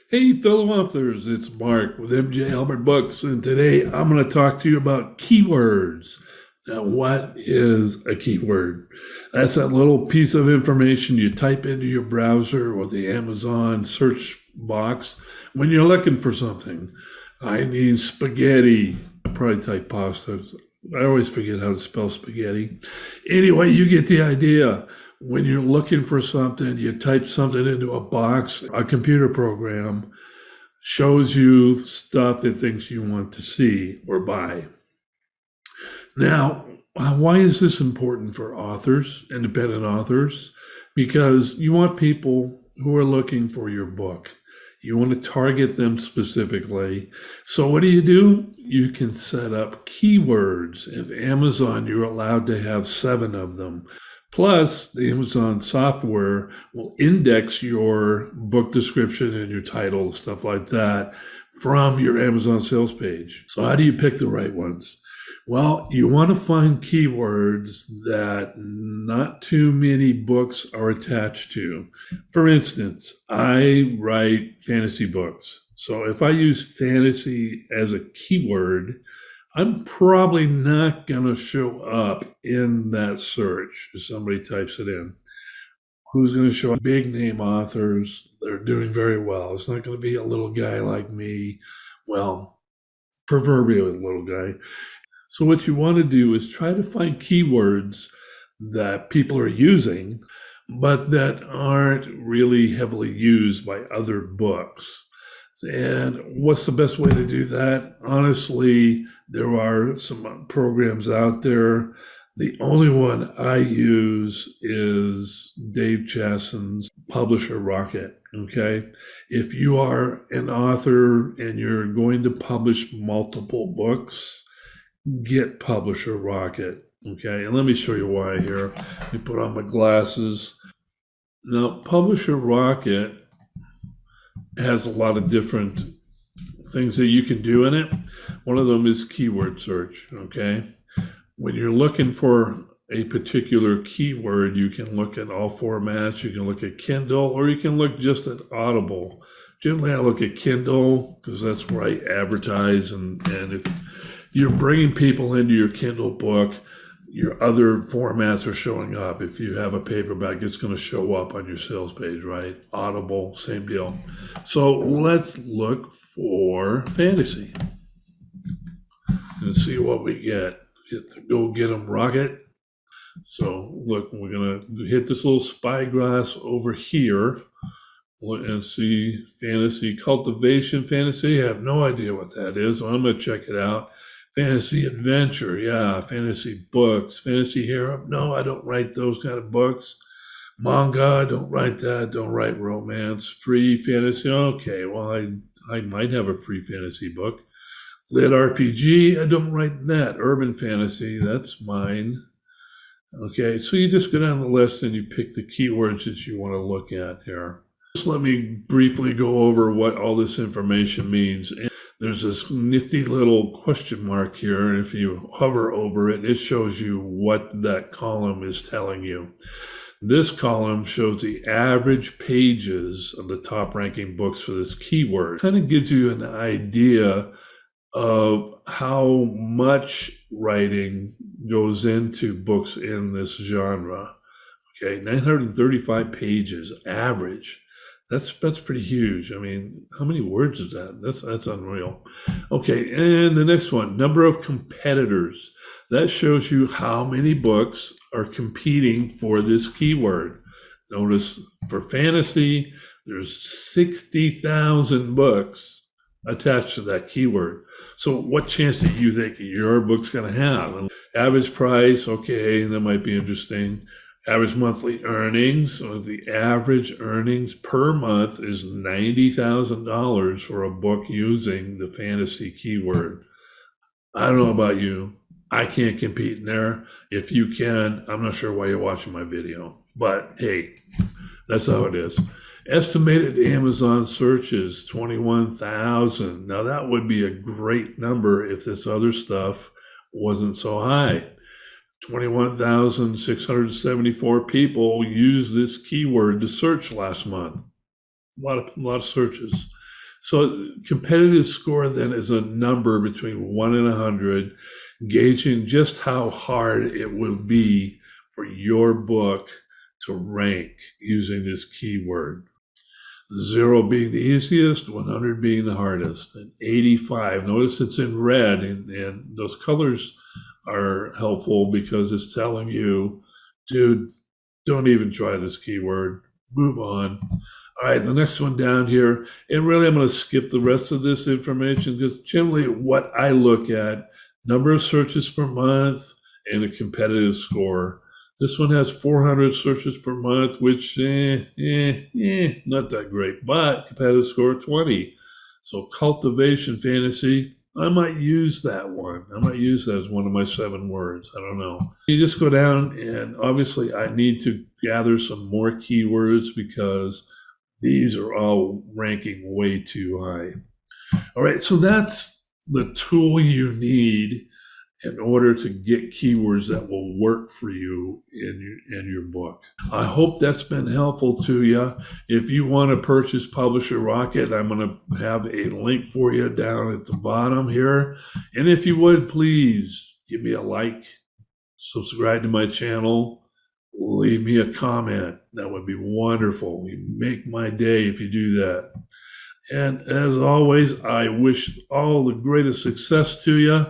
Hey, fellow authors, it's Mark with MJ Albert Books, and today I'm going to talk to you about keywords. Now, what is a keyword? That's that little piece of information you type into your browser or the Amazon search box when you're looking for something. I need spaghetti. I probably type pasta. I always forget how to spell spaghetti. Anyway, you get the idea. When you're looking for something, you type something into a box, a computer program shows you stuff it thinks you want to see or buy. Now, why is this important for authors, independent authors? Because you want people who are looking for your book. You want to target them specifically. So what do? You can set up keywords. In Amazon, you're allowed to have 7 of them. Plus, the Amazon software will index your book description and your title, stuff like that, from your Amazon sales page. So how do you pick the right ones? Well, you want to find keywords that not too many books are attached to. For instance, I write fantasy books. So if I use fantasy as a keyword, I'm probably not going to show up in that search if somebody types it in. Who's going to show up? Big name authors. They're doing very well. It's not going to be a little guy like me. Well, proverbial little guy. So what you want to do is try to find keywords that people are using, but that aren't really heavily used by other books. And what's the best way to do that? Honestly, there are some programs out there. The only one I use is Dave Chasson's Publisher Rocket. Okay. If you are an author and you're going to publish multiple books, get Publisher Rocket. Okay. And let me show you why here. Let me put on my glasses. Now, Publisher Rocket has a lot of different things that you can do in it. One of them is keyword search, okay? When you're looking for a particular keyword, you can look at all formats. You can look at Kindle, or you can look just at Audible. Generally, I look at Kindle because that's where I advertise. And if you're bringing people into your Kindle book, your other formats are showing up. If you have a paperback, it's going to show up on your sales page, right? Audible, same deal. So let's look for fantasy and see what we get. Hit the Go Get 'em Rocket. So look, we're going to hit this little spyglass over here and see fantasy cultivation fantasy. I have no idea what that is, so I'm going to check it out. Fantasy adventure, yeah. Fantasy books, fantasy hero. No, I don't write those kind of books. Manga, don't write that. Don't write romance. Free fantasy, okay. Well, I might have a free fantasy book. Lit RPG, I don't write that. Urban fantasy, that's mine. Okay, so you just go down the list and you pick the keywords that you want to look at here. Just let me briefly go over what all this information means. There's this nifty little question mark here, and if you hover over it, it shows you what that column is telling you. This column shows the average pages of the top ranking books for this keyword. Kind of gives you an idea of how much writing goes into books in this genre. Okay, 935 pages average. That's pretty huge. I mean, how many words is that? That's unreal. Okay, and the next one, number of competitors. That shows you how many books are competing for this keyword. Notice for fantasy, there's 60,000 books attached to that keyword. So what chance do you think your book's going to have? Average price, okay, that might be interesting. Average monthly earnings, so the average earnings per month is $90,000 for a book using the fantasy keyword. I don't know about you. I can't compete in there. If you can, I'm not sure why you're watching my video. But hey, that's how it is. Estimated Amazon searches, 21,000. Now that would be a great number if this other stuff wasn't so high. 21,674 people used this keyword to search last month. A lot of searches. So competitive score then is a number between 1 and 100, gauging just how hard it will be for your book to rank using this keyword. 0 being the easiest, 100 being the hardest, and 85. Notice it's in red, and those colors are helpful because it's telling you, dude, don't even try this keyword. Move on. All right, the next one down here, and really I'm going to skip the rest of this information because generally what I look at, number of searches per month and a competitive score. This one has 400 searches per month, which, not that great, but competitive score 20. So cultivation fantasy, I might use that one. I might use that as one of my 7 words. I don't know. You just go down, and obviously I need to gather some more keywords because these are all ranking way too high. All right, so that's the tool you need in order to get keywords that will work for you in your book. I hope that's been helpful to you. If you want to purchase Publisher Rocket, I'm going to have a link for you down at the bottom here. And if you would, please give me a like, subscribe to my channel, leave me a comment. That would be wonderful. You make my day if you do that. And as always, I wish all the greatest success to you.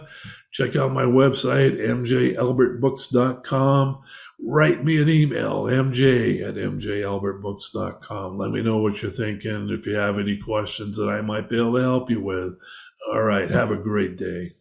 Check out my website, mjalbertbooks.com. Write me an email, mj@mjalbertbooks.com. Let me know what you're thinking, if you have any questions that I might be able to help you with. All right, have a great day.